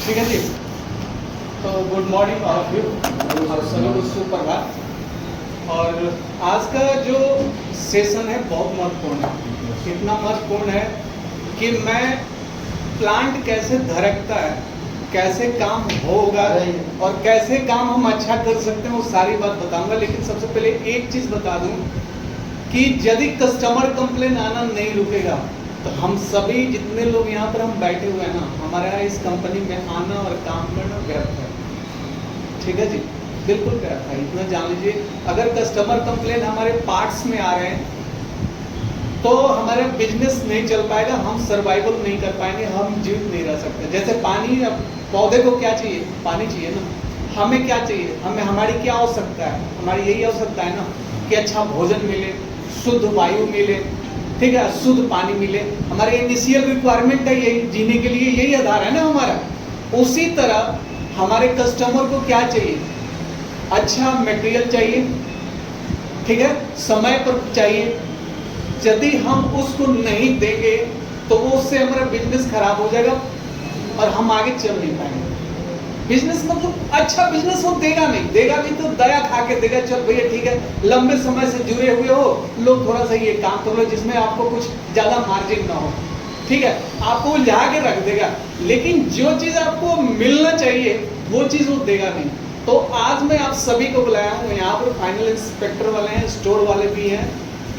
ठीक है जी। तो good morning all of you, आप सभी को सुप्रभात। और आज का जो सेशन है बहुत महत्वपूर्ण है। इतना महत्वपूर्ण है कि मैं प्लांट कैसे धड़कता है, कैसे काम होगा और कैसे काम हम अच्छा कर सकते हैं, वो सारी बात बताऊंगा। लेकिन सबसे पहले एक चीज़ बता दूं कि यदि कस्टमर कंप्लेन आना नहीं रुकेगा तो हम सभी जितने लोग यहाँ पर हम बैठे हुए हैं ना, हमारे यहाँ इस कंपनी में आना और काम करना व्यर्थ है। ठीक है जी, बिल्कुल व्यर्थ है। इतना जान लीजिए, अगर कस्टमर कंप्लेन हमारे पार्ट्स में आ रहे हैं तो हमारा बिजनेस नहीं चल पाएगा, हम सर्वाइवल नहीं कर पाएंगे, हम जीवित नहीं रह सकते। जैसे पानी, अब पौधे को क्या चाहिए? पानी चाहिए ना। हमें क्या चाहिए? हमें हमारी क्या आवश्यकता है? हमारी यही आवश्यकता है ना कि अच्छा भोजन मिले, शुद्ध वायु मिले, ठीक है, शुद्ध पानी मिले। हमारे इनिशियल रिक्वायरमेंट है यही, जीने के लिए यही आधार है ना हमारा। उसी तरह हमारे कस्टमर को क्या चाहिए? अच्छा मटेरियल चाहिए, ठीक है, समय पर चाहिए। यदि हम उसको नहीं देंगे तो वो उससे हमारा बिजनेस खराब हो जाएगा और हम आगे चल नहीं पाएंगे। बिजनेस मतलब अच्छा बिजनेस वो देगा नहीं, देगा भी तो दया खा के देगा। चल भैया ठीक है, लंबे समय से जुड़े हुए हो लोग, थोड़ा सा ये काम कर लो जिसमें आपको कुछ ज्यादा मार्जिन ना हो, ठीक है, आपको उलझा के रख देगा। लेकिन जो चीज आपको मिलना चाहिए वो चीज वो देगा नहीं। तो आज मैं आप सभी को बुलाया हूँ। यहाँ पर फाइनल इंस्पेक्टर वाले हैं, स्टोर वाले भी हैं,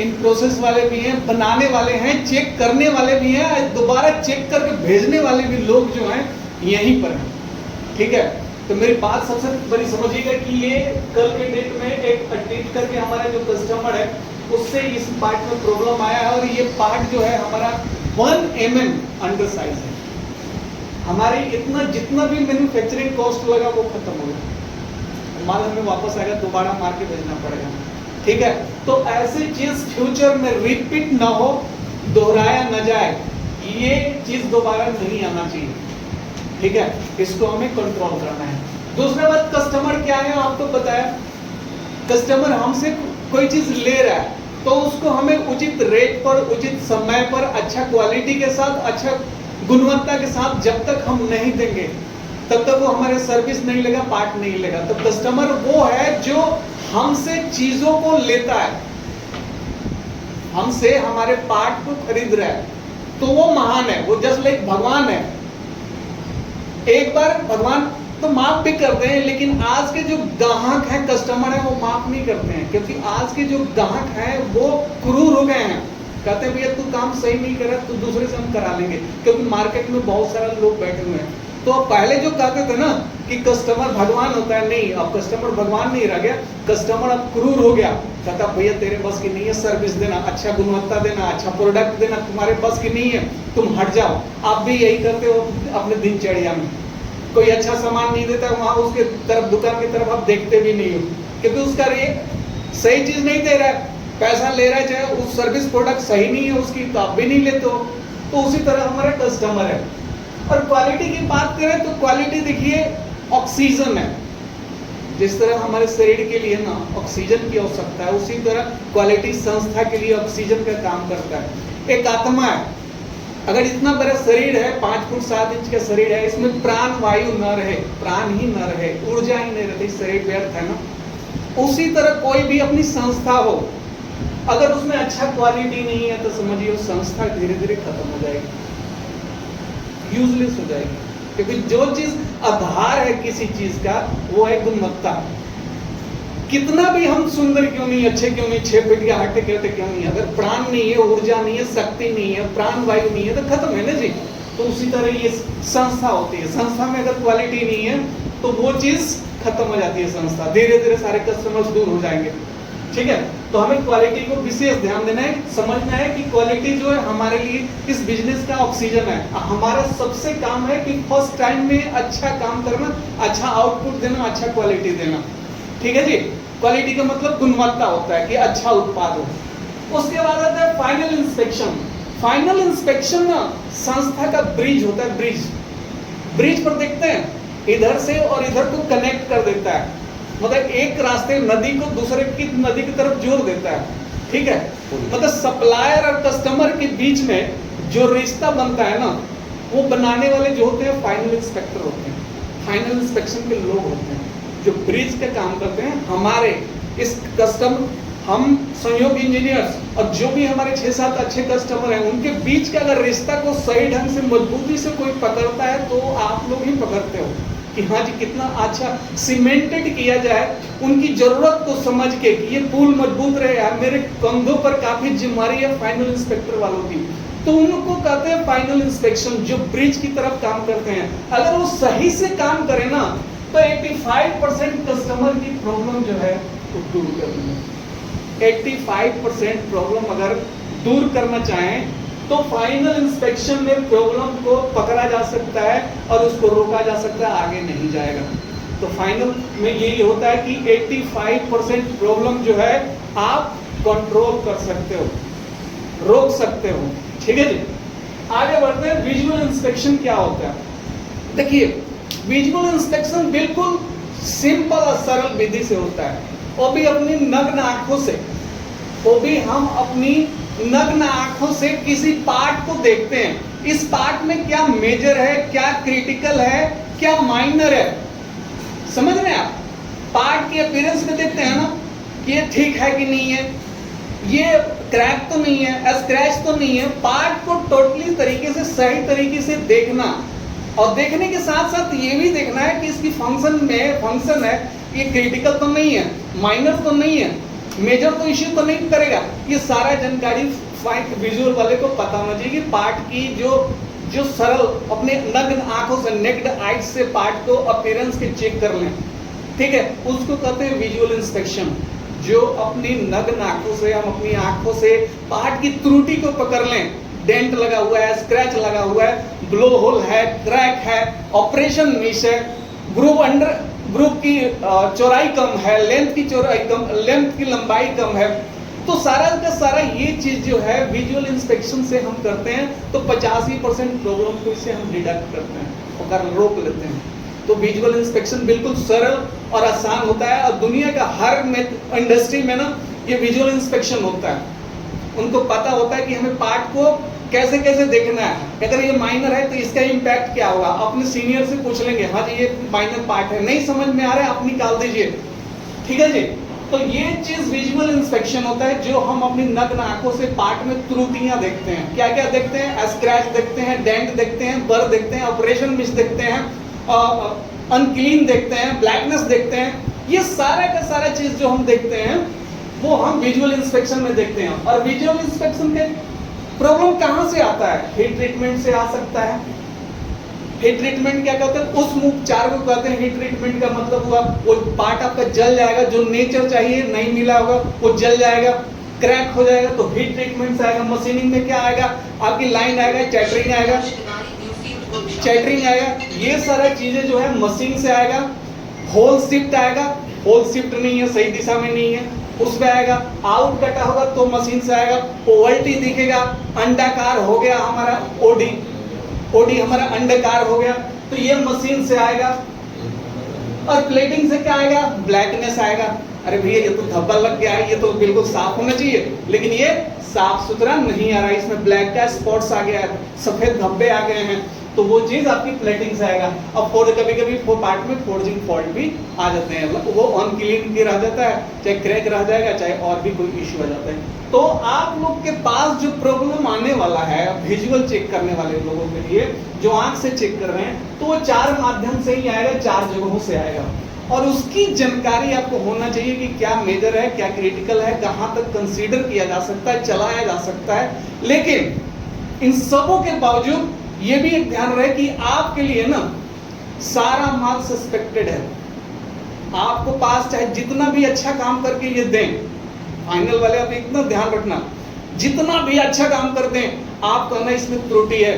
इन प्रोसेस वाले भी हैं, बनाने वाले हैं, चेक करने वाले भी हैं, दोबारा चेक करके भेजने वाले भी लोग जो हैं यहीं पर हैं। ठीक है, तो मेरी बात सबसे बड़ी समझिएगा कि ये कल के डेट में एक अटेंड करके हमारा जो कस्टमर है उससे इस पार्ट में प्रॉब्लम आया है और ये पार्ट जो है हमारा 1 mm अंडर साइज है। हमारे इतना जितना भी मैन्युफैक्चरिंग कॉस्ट लगा वो खत्म हो गया, माल हमें वापस आएगा, दोबारा मार के भेजना पड़ेगा। ठीक है, तो ऐसी चीज फ्यूचर में रिपीट ना हो, दोहराया न जाए, ये चीज दोबारा नहीं आना चाहिए। ठीक है, इसको हमें कंट्रोल करना है। दूसरा बात, कस्टमर क्या है आपको बताया, कस्टमर हमसे कोई चीज ले रहा है तो उसको हमें उचित रेट पर, उचित समय पर, अच्छा क्वालिटी के साथ, अच्छा गुणवत्ता के साथ जब तक हम नहीं देंगे तब तक वो हमारे सर्विस नहीं लेगा, पार्ट नहीं लेगा। तो कस्टमर वो है जो हमसे चीजों को लेता है, हमसे हमारे पार्ट को खरीद रहा है, तो वो महान है, वो जस्ट लाइक भगवान है। एक बार भगवान तो माफ भी करते हैं, लेकिन आज के जो ग्राहक हैं, कस्टमर हैं, वो माफ नहीं करते हैं, क्योंकि आज के जो ग्राहक हैं वो क्रूर हो गए हैं। कहते हैं भैया तू काम सही नहीं कर रहा तो दूसरे से हम करा लेंगे, क्योंकि मार्केट में बहुत सारे लोग बैठे हुए हैं। तो पहले जो कहते थे ना कि कस्टमर भगवान होता है, नहीं, अब कस्टमर भगवान नहीं रह गया, कस्टमर अब क्रूर हो गया। कहता भैया तेरे बस की नहीं है सर्विस देना, अच्छा गुणवत्ता देना, अच्छा प्रोडक्ट देना, तुम्हारे बस की नहीं है, तुम हट जाओ। आप भी यही करते हो अपने दिनचर्या में। कोई अच्छा सामान नहीं देता, वहां उसके तरफ, दुकान की तरफ आप देखते भी नहीं हो, क्योंकि उसका रेट सही चीज नहीं दे रहा है, पैसा ले रहा है, चाहे उस सर्विस प्रोडक्ट सही नहीं है उसकी तो आप भी नहीं लेते हो। तो उसी तरह हमारा कस्टमर है। और क्वालिटी की बात करें तो क्वालिटी देखिए ऑक्सीजन है। जिस तरह हमारे शरीर के लिए ना ऑक्सीजन की आवश्यकता है, उसी तरह क्वालिटी संस्था के लिए ऑक्सीजन का काम करता है। एक आत्मा है, अगर इतना बड़ा शरीर है, 5 फुट 7 इंच का शरीर है, इसमें प्राण वायु न रहे, प्राण ही न रहे, ऊर्जा ही नहीं रहती, शरीर व्यर्थ है ना। उसी तरह कोई भी अपनी संस्था हो, अगर उसमें अच्छा क्वालिटी नहीं है तो समझिए संस्था धीरे धीरे खत्म हो जाएगी, यूजलेस हो जाएगी। क्योंकि जो चीज आधार है किसी चीज का वो है गुणवत्ता। कितना भी हम सुंदर क्यों नहीं, अच्छे क्यों नहीं, 6 फीट के हट्टे कहते क्यों नहीं, अगर प्राण नहीं है, ऊर्जा नहीं है, शक्ति नहीं है, प्राण वायु नहीं है तो खत्म है ना जी। तो उसी तरह ये संस्था होती है, संस्था में अगर क्वालिटी नहीं है तो वो चीज खत्म हो जाती है संस्था, धीरे धीरे सारे कस्टमर्स दूर हो जाएंगे। ठीक है, तो हमें क्वालिटी को विशेष ध्यान देना है, समझना है कि क्वालिटी जो है हमारे लिए इस बिजनेस का ऑक्सीजन है। हमारा सबसे काम है कि फर्स्ट टाइम में अच्छा काम करना, अच्छा आउटपुट देना, अच्छा क्वालिटी देना। ठीक है जी, क्वालिटी का मतलब गुणवत्ता होता है कि अच्छा उत्पाद हो। उसके बाद आता है फाइनल इंस्पेक्शन। फाइनल इंस्पेक्शन ना संस्था का ब्रिज होता है, ब्रिज पर देखते हैं इधर से और इधर को कनेक्ट कर देता है, मतलब एक रास्ते नदी को दूसरे की नदी की तरफ जोड़ देता है। ठीक है, मतलब सप्लायर और कस्टमर के बीच में जो रिश्ता बनता है ना, वो बनाने वाले जो होते हैं फाइनल इंस्पेक्टर होते हैं, फाइनल इंस्पेक्शन के लोग होते हैं जो ब्रिज का काम करते हैं। हमारे इस हम संयोग इंजीनियर्स और जो भी हमारे 6-7 अच्छे कस्टमर हैं, उनके बीच का अगर रिश्ता को सही ढंग से मजबूती से कोई पकड़ता है तो आप लोग ही पकड़ते हो कि हाँ जी कितना अच्छा सीमेंटेड किया जाए, उनकी जरूरत को समझ के कि ये पुल मजबूत रहे। यार मेरे कंधों पर काफी जिम्मेदारी है फाइनल इंस्पेक्टर वालों की, तो उनको कहते हैं फाइनल इंस्पेक्शन, जो ब्रिज की तरफ काम करते हैं। अगर वो सही से काम करें ना तो 85% कस्टमर की प्रॉब्लम जो है वो दूर कर देंगे। 85% प्रॉब्लम अगर दूर करना चाहें तो फाइनल इंस्पेक्शन में प्रॉब्लम को पकड़ा जा सकता है और उसको रोका जा सकता है, आगे नहीं जाएगा। तो फाइनल में यही होता है कि 85% प्रॉब्लम जो है आप कंट्रोल कर सकते हो, रोक सकते हो। ठीक है जी, आगे बढ़ते हैं। विजुअल इंस्पेक्शन क्या होता है? देखिए, विजुअल इंस्पेक्शन बिल्कुल सिंपल और सरल विधि से होता है, वो भी अपनी नग्न आंखों से, वो भी हम अपनी नग्न आंखों से किसी पार्ट को देखते हैं। इस पार्ट में क्या मेजर है, क्या क्रिटिकल है, क्या माइनर है, समझ रहे हैं आप? पार्ट की अपीयरेंस में देखते हैं ना कि ये ठीक है कि नहीं है, ये क्रैक तो नहीं है, स्क्रैच तो नहीं है। पार्ट को टोटली तरीके से सही तरीके से देखना, और देखने के साथ साथ ये भी देखना है कि इसकी फंक्शन है, ये क्रिटिकल तो नहीं है, माइनर तो नहीं है, मेजर तो इश्यू तो नहीं करेगा। ये सारा जानकारी विजुअल वाले को पता होना चाहिए कि पार्ट की जो सरल अपने नग्न आंखों से, नेक्ड आइज से पार्ट को अपीयरेंस के चेक कर लें, ठीक है, उसको कहते हैं विजुअल इंस्पेक्शन। जो अपनी नग्न आंखों से, हम अपनी आंखों से पार्ट की त्रुटि को पकड़ लें, डेंट लगा हुआ है, स्क्रैच लगा हुआ है, ब्लो होल है, क्रैक है, ऑपरेशन मिस है, ग्रुप की चौड़ाई कम है, लेंथ की लंबाई कम है, तो सारा का सारा ये चीज जो है विजुअल इंस्पेक्शन से हम करते हैं। तो 85% प्रॉब्लम को इससे हम डिडक्ट करते हैं और रोक लेते हैं। तो विजुअल इंस्पेक्शन बिल्कुल सरल और आसान होता है, और दुनिया का हर इंडस्ट्री में ना ये विजुअल इंस्पेक्शन होता है। उनको पता होता है कि हमें पार्ट को कैसे कैसे देखना है। अगर ये माइनर है तो इसका इम्पैक्ट क्या होगा, अपने सीनियर से पूछ लेंगे, हाँ जी ये माइनर पार्ट है, नहीं समझ में आ रहा है आप निकाल दीजिए, ठीक है जी। तो ये चीज विजुअल इंस्पेक्शन होता है, जो हम अपनी नग्न आंखों से पार्ट में त्रुटियां देखते हैं। क्या क्या देखते हैं? स्क्रैच देखते हैं, डेंट देखते हैं, बर देखते हैं, ऑपरेशन मिस देखते हैं, अनक्लीन देखते हैं, ब्लैकनेस देखते हैं। ये सारा का सारा चीज जो हम देखते हैं वो हम विजुअल इंस्पेक्शन में देखते हैं। और विजुअल इंस्पेक्शन के प्रॉब्लम कहां से आता है? हीट ट्रीटमेंट से आ सकता है। हीट ट्रीटमेंट क्या कहते हैं? उस उपचार को कहते हैं हीट ट्रीटमेंट का मतलब हुआ वो पार्ट आपका जल जाएगा, जो नेचर चाहिए नहीं मिला होगा वो जल जाएगा, क्रैक हो जाएगा, तो हीट ट्रीटमेंट से आएगा। मशीनिंग में क्या आएगा? आपकी लाइन आएगा, चैटरिंग आएगा, ये सारा चीजें जो है मशीन से आएगा। होल शिफ्ट आएगा, होल शिफ्ट नहीं है, सही दिशा में नहीं है, उसमें आएगा। आउट कटा होगा तो मशीन से आएगा। ओवल्टी दिखेगा, अंडाकार हो गया हमारा ओडी हमारा अंडाकार हो गया, तो ये मशीन से आएगा। और प्लेटिंग से क्या आएगा? ब्लैकनेस आएगा। अरे भैया ये तो धब्बा लग गया है, ये तो बिल्कुल साफ होना चाहिए, लेकिन ये साफ सुथरा नहीं आ रहा है, इसमें ब्लैक का स्पॉट्स आ गया है, सफेद धब्बे आ गए हैं, तो वो चीज आपकी प्लेटिंग से आएगा। अब कभी कभी पार्ट में फोर्जिंग फॉल्ट भी आ जाते हैं, मतलब वो अनक्लीन भी रह जाता है, चाहे क्रैक रह जाएगा, चाहे और भी कोई इश्यू आ जाता है। तो आप लोग के पास जो प्रॉब्लम आने वाला है विजुअल चेक करने वाले लोगों के लिए, जो आंख से चेक कर रहे हैं, तो वो 4 माध्यम से ही आएगा, 4 जगहों से आएगा। और उसकी जानकारी आपको होना चाहिए कि क्या मेजर है, क्या क्रिटिकल है, कहां तक कंसीडर किया जा सकता है, चलाया जा सकता है। लेकिन इन सबों के बावजूद ये भी एक ध्यान रहे कि आपके लिए ना सारा माल सस्पेक्टेड है। आपको पास चाहे जितना भी अच्छा काम करके ये दें, फाइनल वाले आप इतना ध्यान रखना, जितना भी अच्छा काम कर दें, आप कहना इसमें त्रुटि है,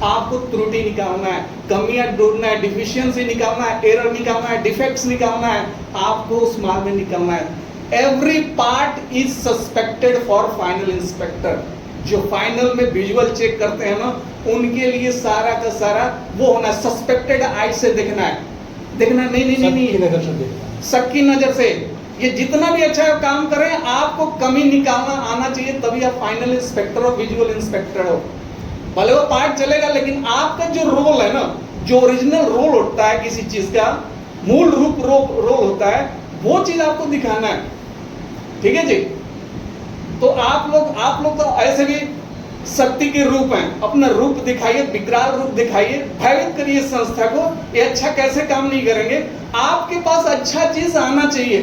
आपको त्रुटि निकालना है, कमियां ढूंढना है, डिफिशियंसी निकालना है, एरर निकालना है, डिफेक्ट्स निकालना है, आपको उस माल में निकालना है। Every part is suspected for final inspector. जो फाइनल में विजुअल चेक करते हैं ना, उनके लिए सारा का सारा वो होना, सस्पेक्टेड आई से देखना है, देखना नहीं शक की नजर से। ये जितना भी अच्छा काम करें, आपको कमी निकालना आना चाहिए, तभी आप फाइनल इंस्पेक्टर हो, विजुअल इंस्पेक्टर हो। भले वो पार्ट चलेगा, लेकिन आपका जो रोल है ना, जो ओरिजिनल रोल होता है किसी चीज का, मूल रूप रोल होता है, वो चीज आपको दिखाना है। ठीक है जी। तो आप लोग तो ऐसे भी शक्ति के रूप हैं, अपना रूप दिखाइए, विकराल रूप दिखाइए, भयभीत करिए संस्था को। ये अच्छा कैसे काम नहीं करेंगे? आपके पास अच्छा चीज आना चाहिए।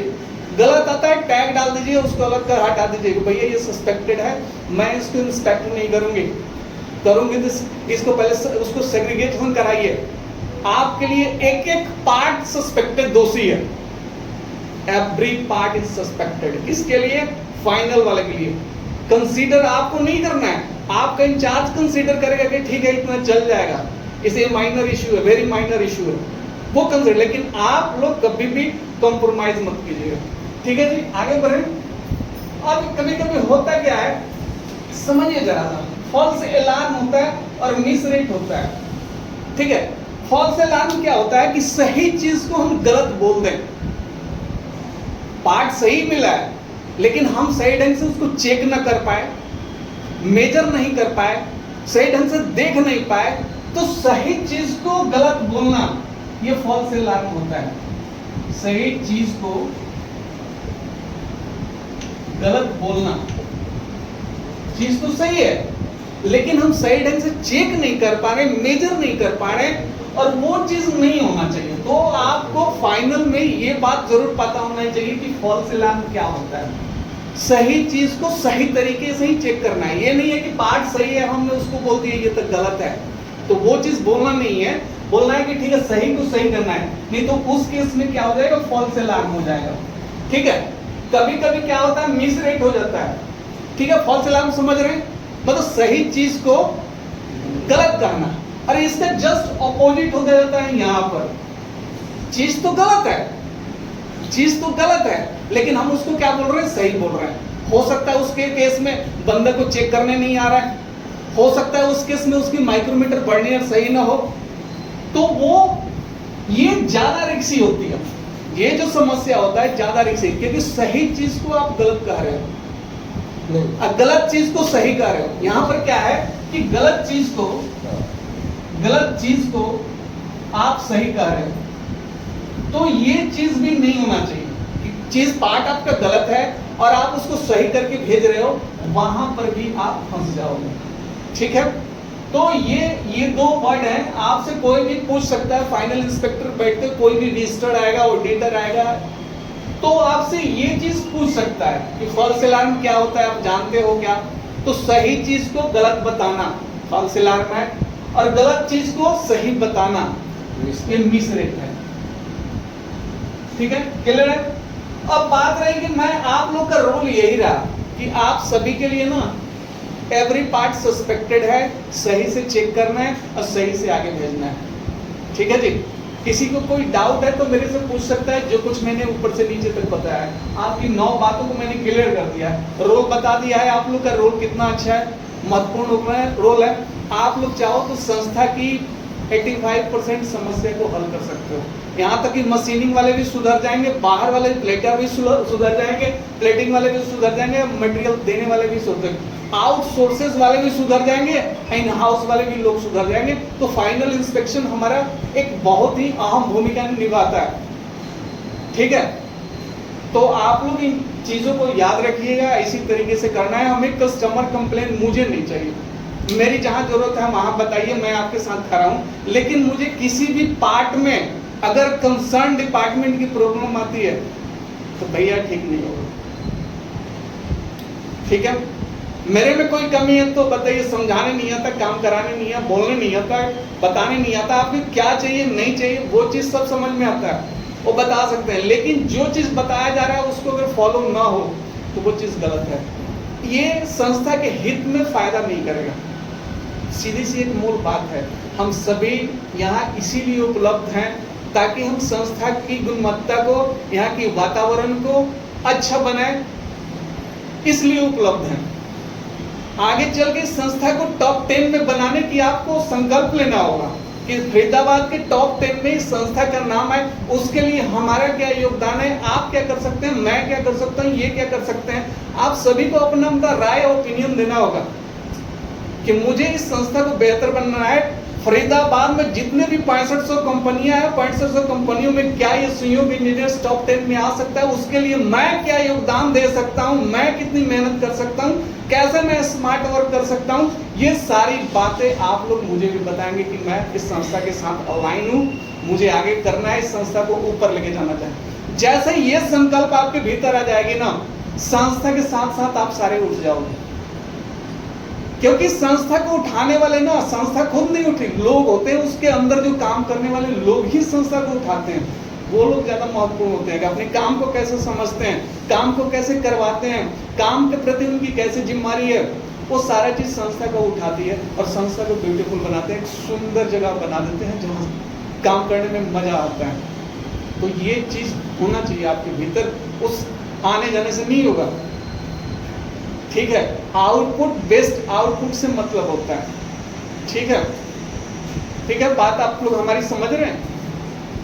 गलत आता है टैग डाल दीजिए, उसको अलग कर हटा दीजिए, भैया ये सस्पेक्टेड है, मैं इसको इंस्पेक्ट नहीं करूंगी तो इसको पहले उसको सेग्रीगेशन कराइए। आपके लिए एक एक पार्ट सस्पेक्टेड दोषी है। Every part is suspected. किसके लिए? फाइनल वाले के लिए। कंसीडर आपको नहीं करना है, आपका इंचार्ज कंसीडर करेगा कि ठीक है इतना चल जाएगा, इसे माइनर इशू है, वेरी माइनर इशू है, वो कंसीडर। लेकिन आप लोग कभी भी कॉम्प्रोमाइज मत कीजिएगा। ठीक है जी, आगे बढ़े। अब कभी कभी होता क्या है, समझिए जरा सा, फॉल्स अलार्म होता है और मिसरीड होता है। ठीक है, फॉल्स अलार्म क्या होता है कि सही चीज को हम गलत बोल दें। पार्ट सही मिला है लेकिन हम सही ढंग से उसको चेक ना कर पाए, मेजर नहीं कर पाए, सही ढंग से देख नहीं पाए, तो सही चीज को गलत बोलना, ये फॉल्स अलार्म होता है। सही चीज को गलत बोलना, चीज तो सही है लेकिन हम सही ढंग से चेक नहीं कर पा रहे, मेजर नहीं कर पा रहे, और वो चीज नहीं होना चाहिए। तो आपको फाइनल में ये बात जरूर पता होना चाहिए कि फॉल्स अलार्म क्या होता है। सही चीज को सही तरीके से ही चेक करना है। ये नहीं है कि पार्ट सही है हमने उसको बोल दिया ये तो गलत है, तो वो चीज बोलना नहीं है। बोलना है कि ठीक है सही को सही करना है, नहीं तो उस केस में क्या हो जाएगा, फॉल्स अलार्म हो जाएगा। ठीक है, कभी कभी क्या होता है, मिसरीड हो जाता है। ठीक है, फॉल्स अलार्म समझ रहे हैं, मतलब सही चीज को गलत करना। अरे इसका जस्ट ऑपोजिट हो जाता है यहाँ पर। चीज तो गलत है, चीज तो गलत है, लेकिन हम उसको क्या बोल रहे हैं, सही बोल रहे हैं। हो सकता है उसके केस में बंदे को चेक करने नहीं आ रहा है, हो सकता है उस केस में उसकी माइक्रोमीटर बर्नियर सही ना हो, तो वो ये ज्यादा रिक्सी होती है। ये जो समस्या होता है ज्यादा रिक्सी, क्योंकि सही चीज को आप गलत कह रहे हो, गलत चीज को सही कह रहे हो। यहां पर क्या है कि गलत चीज को आप सही कह रहे हो, तो ये चीज भी नहीं होना चाहिए कि चीज पार्ट आपका गलत है और आप उसको सही करके भेज रहे हो, वहां पर भी आप फंस जाओगे। ठीक है, तो ये दो वर्ड हैं। आपसे कोई भी पूछ सकता है, फाइनल इंस्पेक्टर बैठते कोई भी विजिटर आएगा, ऑडिटर आएगा, तो आपसे ये चीज पूछ सकता है कि फॉल्स अलार्म क्या होता है, आप जानते हो क्या? तो सही चीज को गलत बताना फॉल्स अलार्म है, और गलत चीज को सही बताना ये मिसरीड है। ठीक है, क्लियर है? अब बात रही कि मैं आप लोग का रोल यही रहा कि आप सभी के लिए ना एवरी पार्ट सस्पेक्टेड है, सही से चेक करना है और सही से आगे भेजना है। ठीक है जी, किसी को कोई डाउट है तो मेरे से पूछ सकता है। जो कुछ मैंने ऊपर से नीचे तक बताया है, आपकी 9 बातों को मैंने क्लियर कर दिया है, रोल बता दिया है। आप लोग का रोल कितना अच्छा है, महत्वपूर्ण रोल है। आप लोग चाहो तो संस्था की 85% समस्या को हल कर सकते हो। यहाँ तक कि मशीनिंग वाले भी सुधर जाएंगे, बाहर वाले प्लेटर भी सुधर जाएंगे, प्लेटिंग वाले भी सुधर जाएंगे, मटेरियल देने वाले भी सुधर, आउटसोर्सेज वाले भी सुधर जाएंगे, इन हाउस वाले भी लोग सुधर जाएंगे। तो फाइनल इंस्पेक्शन हमारा एक बहुत ही अहम भूमिका निभाता है। ठीक है, तो आप लोग इन चीजों को याद रखिएगा, इसी तरीके से करना है। हमें कस्टमर कंप्लेन मुझे नहीं चाहिए, मेरी जहां जरूरत है वहां बताइए, मैं आपके साथ खड़ा हूं। लेकिन मुझे किसी भी पार्ट में अगर कंसर्न डिपार्टमेंट की प्रॉब्लम आती है तो भैया ठीक नहीं होगा। ठीक है, मेरे में कोई कमी है तो बताइए, समझाने नहीं आता, काम कराने नहीं आता, बोलने नहीं आता, बताने नहीं आता, आपको क्या चाहिए नहीं चाहिए वो चीज सब समझ में आता है, वो बता सकते हैं। लेकिन जो चीज बताया जा रहा है उसको अगर फॉलो ना हो तो वो चीज गलत है। ये संस्था के हित में फायदा नहीं करेगा। सीधी सी एक मूल बात है, हम सभी यहाँ इसीलिए उपलब्ध हैं ताकि हम संस्था की गुणवत्ता को, यहाँ की वातावरण को अच्छा बनाए, इसलिए उपलब्ध हैं। आगे चल के संस्था को टॉप 10 में बनाने की आपको संकल्प लेना होगा कि फरीदाबाद के टॉप 10 में इस संस्था का नाम है। उसके लिए हमारा क्या योगदान है, आप क्या कर सकते हैं, मैं क्या कर सकता हूँ, ये क्या कर सकते हैं, आप सभी को अपना राय ओपिनियन देना होगा। कि मुझे इस संस्था को बेहतर बनना है। फरीदाबाद में जितने भी 6500 कंपनियां हैं, 6500 कंपनियों में क्या ये संयोग इंजीनियर्स टॉप 10 में आ सकता है, उसके लिए मैं क्या योगदान दे सकता हूं, मैं कितनी मेहनत कर सकता हूं, कैसे मैं स्मार्ट वर्क कर सकता हूं, ये सारी बातें आप लोग मुझे भी बताएंगे कि मैं इस संस्था के साथ अलाइन हूं, मुझे आगे करना है, इस संस्था को ऊपर लेके जाना चाहिए। जैसे ये संकल्प आपके भीतर आ जाएगी ना, संस्था के साथ साथ आप सारे उठ जाओगे। क्योंकि संस्था को उठाने वाले ना, संस्था खुद नहीं उठी, लोग होते हैं उसके अंदर जो काम करने वाले लोग ही संस्था को उठाते हैं। वो लोग ज्यादा महत्वपूर्ण होते हैं कि अपने काम को कैसे समझते हैं, काम को कैसे करवाते हैं, काम के प्रति उनकी कैसे जिम्मेदारी है, वो सारा चीज संस्था को उठाती है और संस्था को ब्यूटीफुल बनाते हैं, एक सुंदर जगह बना देते हैं जहाँ काम करने में मजा आता है। तो ये चीज होना चाहिए आपके भीतर, उस आने जाने से नहीं होगा। ठीक है, आउटपुट बेस्ट आउटपुट से मतलब होता है। ठीक है, ठीक है, बात आप लोग हमारी समझ रहे हैं?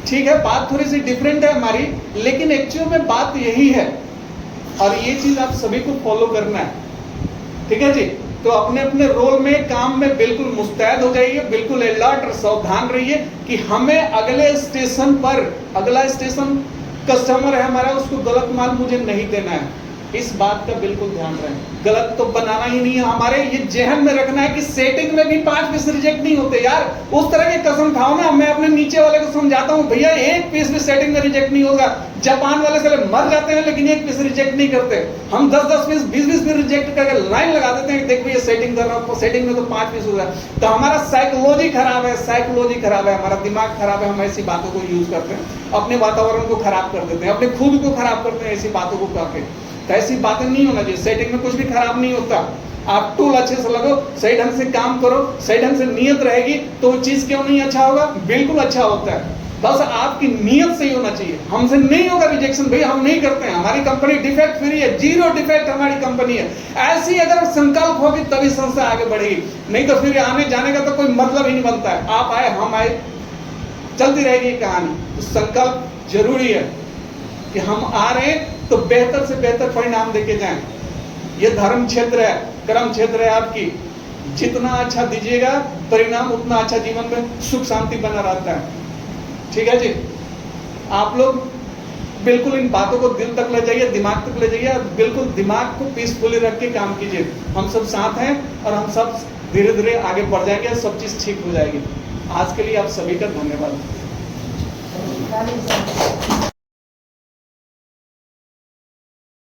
ठीक है, बात थोड़ी सी डिफरेंट है हमारी, लेकिन एक्चुअल में बात यही है और ये चीज आप सभी को फॉलो करना है। ठीक है जी, तो अपने अपने रोल में, काम में बिल्कुल मुस्तैद हो जाइए, बिल्कुल अलर्ट और सावधान रहिए कि हमें अगले स्टेशन पर, अगला स्टेशन कस्टमर है हमारा, उसको गलत माल मुझे नहीं देना है। इस बात का बिल्कुल ध्यान रखें, गलत तो बनाना ही नहीं है। हमारे ये जहन में रखना है कि सेटिंग में भी 5 पीस रिजेक्ट नहीं होते यार। उस तरह की कसम खाओ ना, मैं अपने नीचे वाले को समझाता हूँ भैया 1 पीस भी सेटिंग में रिजेक्ट नहीं होगा। जापान वाले साले मर जाते हैं लेकिन 1 पीस रिजेक्ट नहीं करते। हम 10-10 पीस 20-20 पीस रिजेक्ट करके लाइन लगा देते हैं, देख भैया सेटिंग कर रहा हूँ, सेटिंग में तो 5 पीस होगा। तो हमारा साइकोलॉजी खराब है, साइकोलॉजी खराब है, हमारा दिमाग खराब है। हम ऐसी बातों को यूज करते हैं, अपने वातावरण को खराब कर देते हैं, अपने खुद को खराब करते हैं ऐसी बातों को करके। तो ऐसी बातें नहीं होना चाहिए। सेटिंग में कुछ भी खराब नहीं होता। आप टूल अच्छे से लगो, सही ढंग से काम करो, सही ढंग से नियत रहेगी तो चीज क्यों नहीं अच्छा होगा, बिल्कुल अच्छा होता है। बस आपकी नियत सही होना चाहिए। हमसे नहीं होगा रिजेक्शन, भैया हम नहीं करते हैं, हमारी कंपनी डिफेक्ट फ्री है, 0 डिफेक्ट हमारी कंपनी है। ऐसी अगर संकल्प होगी तभी संस्था आगे बढ़ेगी, नहीं तो फिर आने जाने का तो कोई मतलब ही नहीं बनता है। आप आए हम आए, चलती रहेगी कहानी। तो संकल्प जरूरी है कि हम आ रहे हैं तो बेहतर से बेहतर परिणाम देके जाएं। ये धर्म क्षेत्र है, कर्म क्षेत्र है आपकी। जितना अच्छा दीजिएगा परिणाम उतना अच्छा जीवन में सुख शांति बना रहता है। ठीक है जी, आप लोग बिल्कुल इन बातों को दिल तक ले जाइए, दिमाग तक ले जाइए, बिल्कुल दिमाग को पीसफुली रख के काम कीजिए। हम सब साथ हैं और हम सब धीरे धीरे आगे बढ़ जाएंगे, सब चीज ठीक हो जाएगी। आज के लिए आप सभी का धन्यवाद।